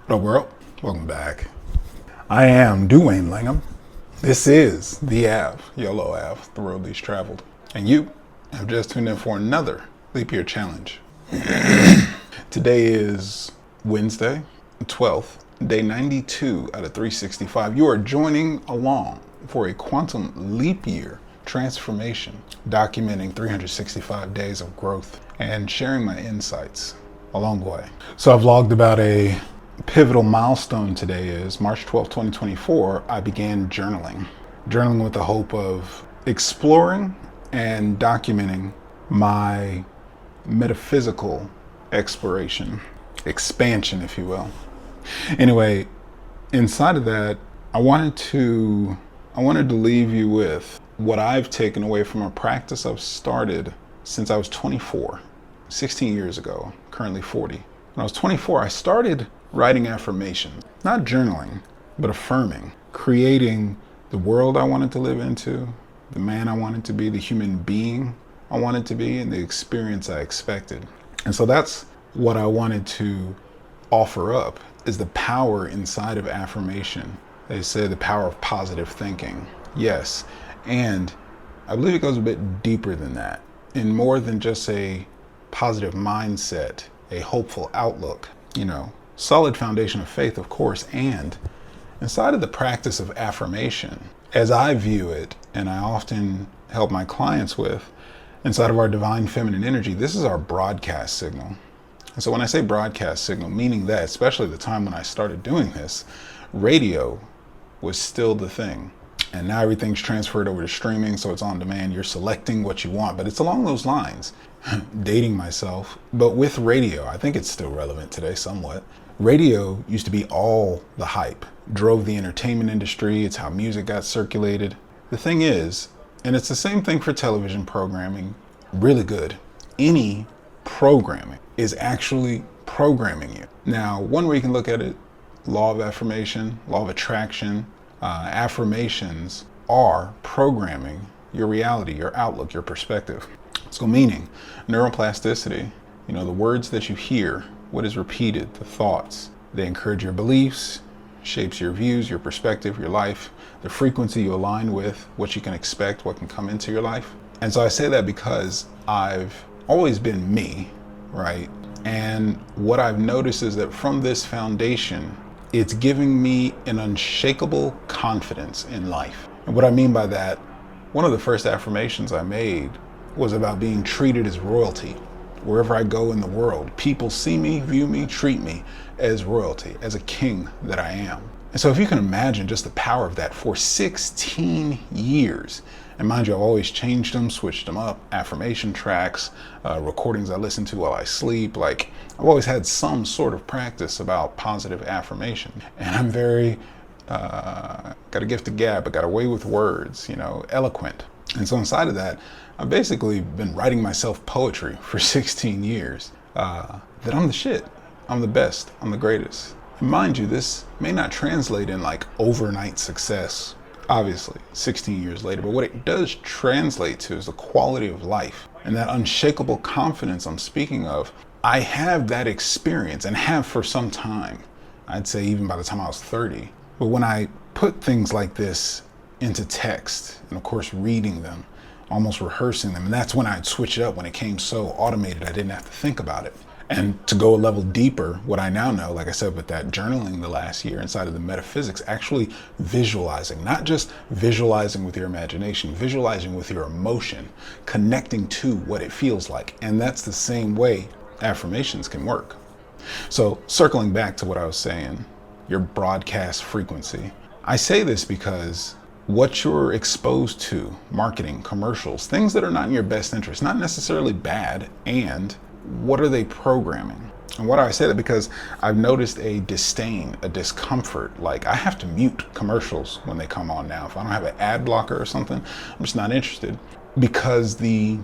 What up, world? Welcome back. I am Dwayne Langham. This is the Ave, Yolo Ave, the road least traveled. And you have just tuned in for another leap year challenge. Today is Wednesday, the 12th, day 92 out of 365. You are joining along for a quantum leap year transformation, documenting 365 days of growth and sharing my insights along the way. So I've logged about a pivotal milestone. Today is March 12, 2024. I began journaling with the hope of exploring and documenting my metaphysical exploration, expansion, if you will. Anyway, inside of that, I wanted to leave you with what I've taken away from a practice I've started since I was 24, 16 years ago, currently 40. When I was 24, I started writing affirmations, not journaling, but affirming, creating the world I wanted to live into, the man I wanted to be, the human being I wanted to be, and the experience I expected. And so that's what I wanted to offer up, is the power inside of affirmation. They say the power of positive thinking. Yes, and I believe it goes a bit deeper than that, in more than just a positive mindset, a hopeful outlook, solid foundation of faith, of course, and inside of the practice of affirmation, as I view it, and I often help my clients with, inside of our divine feminine energy, this is our broadcast signal. And so when I say broadcast signal, meaning that, especially the time when I started doing this, radio was still the thing. And now everything's transferred over to streaming, so it's on demand. You're selecting what you want, but it's along those lines. Dating myself, but with radio, I think it's still relevant today somewhat. Radio used to be all the hype, drove the entertainment industry. It's how music got circulated. The thing is, and it's the same thing for television programming, really good. Any programming is actually programming you. Now, one way you can look at it, law of affirmation, law of attraction, affirmations are programming your reality, your outlook, your perspective. So meaning, neuroplasticity, the words that you hear, what is repeated, the thoughts, they encourage your beliefs, shapes your views, your perspective, your life, the frequency you align with, what you can expect, what can come into your life. And so I say that because I've always been me, right? And what I've noticed is that from this foundation, it's giving me an unshakable confidence in life. And what I mean by that, one of the first affirmations I made was about being treated as royalty. Wherever I go in the world, people see me, view me, treat me as royalty, as a king that I am. And so if you can imagine just the power of that for 16 years, and mind you, I've always changed them, switched them up, affirmation tracks, recordings I listen to while I sleep. Like, I've always had some sort of practice about positive affirmation. And I'm very, got a gift of gab, I got a way with words, eloquent. And so inside of that, I've basically been writing myself poetry for 16 years, that I'm the shit, I'm the best, I'm the greatest. And mind you, this may not translate in like overnight success, obviously, 16 years later, but what it does translate to is the quality of life and that unshakable confidence I'm speaking of. I have that experience and have for some time, I'd say even by the time I was 30. But when I put things like this into text, and of course reading them, almost rehearsing them, and that's when I'd switch it up, when it came so automated I didn't have to think about it. And to go a level deeper, what I now know, like I said, with that journaling the last year inside of the metaphysics, actually visualizing, not just visualizing with your imagination, visualizing with your emotion, connecting to what it feels like. And that's the same way affirmations can work. So circling back to what I was saying, your broadcast frequency. I say this because what you're exposed to, marketing, commercials, things that are not in your best interest, not necessarily bad, and what are they programming? And why do I say that? Because I've noticed a disdain, a discomfort. Like, I have to mute commercials when they come on now. If I don't have an ad blocker or something, I'm just not interested. Because the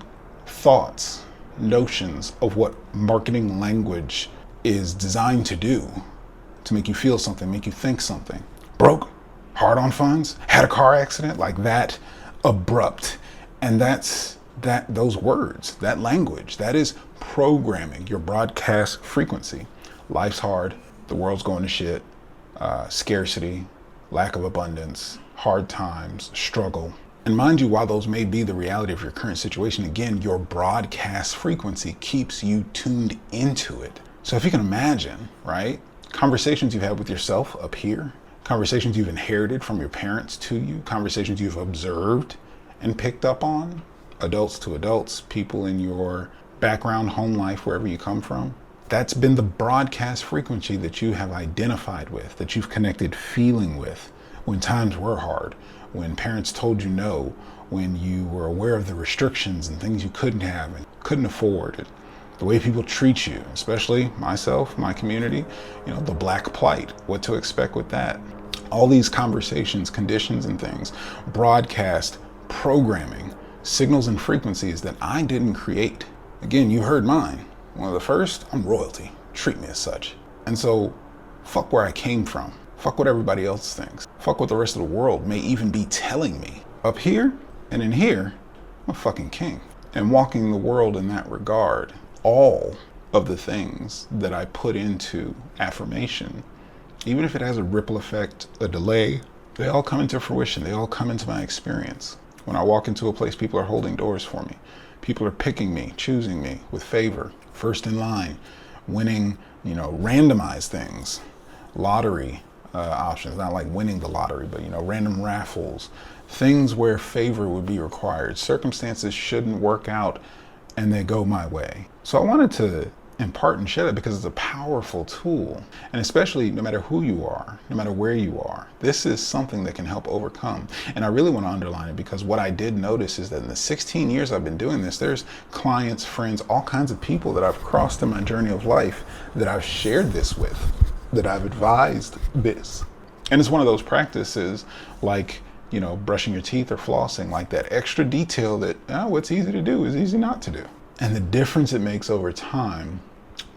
thoughts, notions of what marketing language is designed to do, to make you feel something, make you think something. Broke, hard on funds, had a car accident, like that, abrupt. And those words, that language, that is programming your broadcast frequency. Life's hard, the world's going to shit, scarcity, lack of abundance, hard times, struggle. And mind you, while those may be the reality of your current situation, again, your broadcast frequency keeps you tuned into it. So if you can imagine, right, conversations you've had with yourself up here, conversations you've inherited from your parents to you, conversations you've observed and picked up on, adults to adults, people in your background, home life, wherever you come from, that's been the broadcast frequency that you have identified with, that you've connected feeling with when times were hard, when parents told you no, when you were aware of the restrictions and things you couldn't have and couldn't afford, and the way people treat you, especially myself, my community, the black plight, what to expect with that. All these conversations, conditions and things, broadcast programming, signals and frequencies that I didn't create. Again, you heard mine. One of the first, I'm royalty. Treat me as such. And so, fuck where I came from. Fuck what everybody else thinks. Fuck what the rest of the world may even be telling me. Up here and in here, I'm a fucking king. And walking the world in that regard, all of the things that I put into affirmation, even if it has a ripple effect, a delay, they all come into fruition. They all come into my experience. When I walk into a place, people are holding doors for me. People are picking me, choosing me with favor, first in line, winning, randomized things, lottery options, not like winning the lottery, but, random raffles, things where favor would be required. Circumstances shouldn't work out and they go my way. So I wanted to impart and share that because it's a powerful tool. And especially no matter who you are, no matter where you are, this is something that can help overcome. And I really want to underline it because what I did notice is that in the 16 years I've been doing this, there's clients, friends, all kinds of people that I've crossed in my journey of life that I've shared this with, that I've advised this. And it's one of those practices like, brushing your teeth or flossing, like that extra detail that what's easy to do is easy not to do. And the difference it makes over time,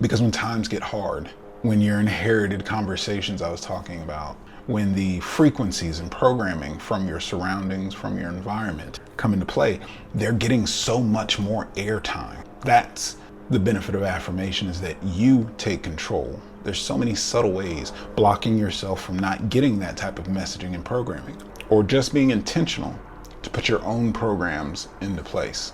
because when times get hard, when your inherited conversations I was talking about, when the frequencies and programming from your surroundings, from your environment come into play, they're getting so much more airtime. That's the benefit of affirmation, is that you take control. There's so many subtle ways blocking yourself from not getting that type of messaging and programming, or just being intentional to put your own programs into place.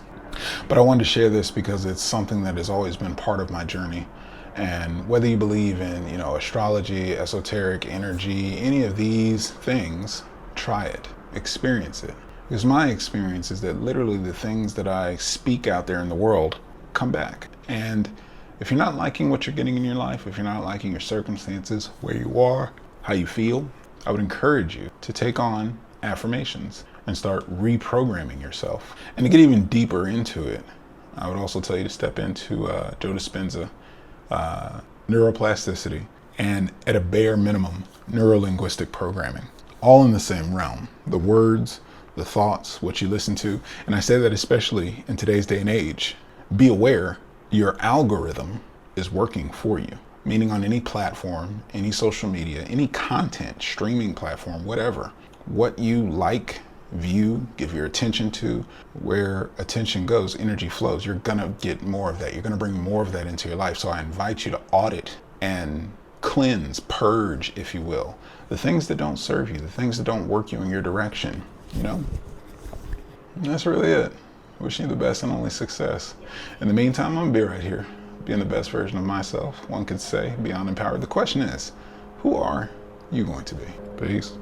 But I wanted to share this because it's something that has always been part of my journey. And whether you believe in, astrology, esoteric energy, any of these things, try it, experience it. Because my experience is that literally the things that I speak out there in the world come back. And if you're not liking what you're getting in your life, if you're not liking your circumstances, where you are, how you feel, I would encourage you to take on affirmations and start reprogramming yourself. And to get even deeper into it, I would also tell you to step into Joe Dispenza, neuroplasticity, and at a bare minimum, neurolinguistic programming, all in the same realm. The words, the thoughts, what you listen to. And I say that especially in today's day and age. Be aware your algorithm is working for you, meaning on any platform, any social media, any content, streaming platform, whatever, what you like, view, give your attention to, where attention goes, energy flows. You're gonna get more of that. You're gonna bring more of that into your life. So I invite you to audit and cleanse, purge, if you will, the things that don't serve you, the things that don't work you in your direction, And that's really it. Wishing you the best and only success. In the meantime, I'm gonna be right here, being the best version of myself, one could say, beyond empowered. The question is, who are you going to be? Peace.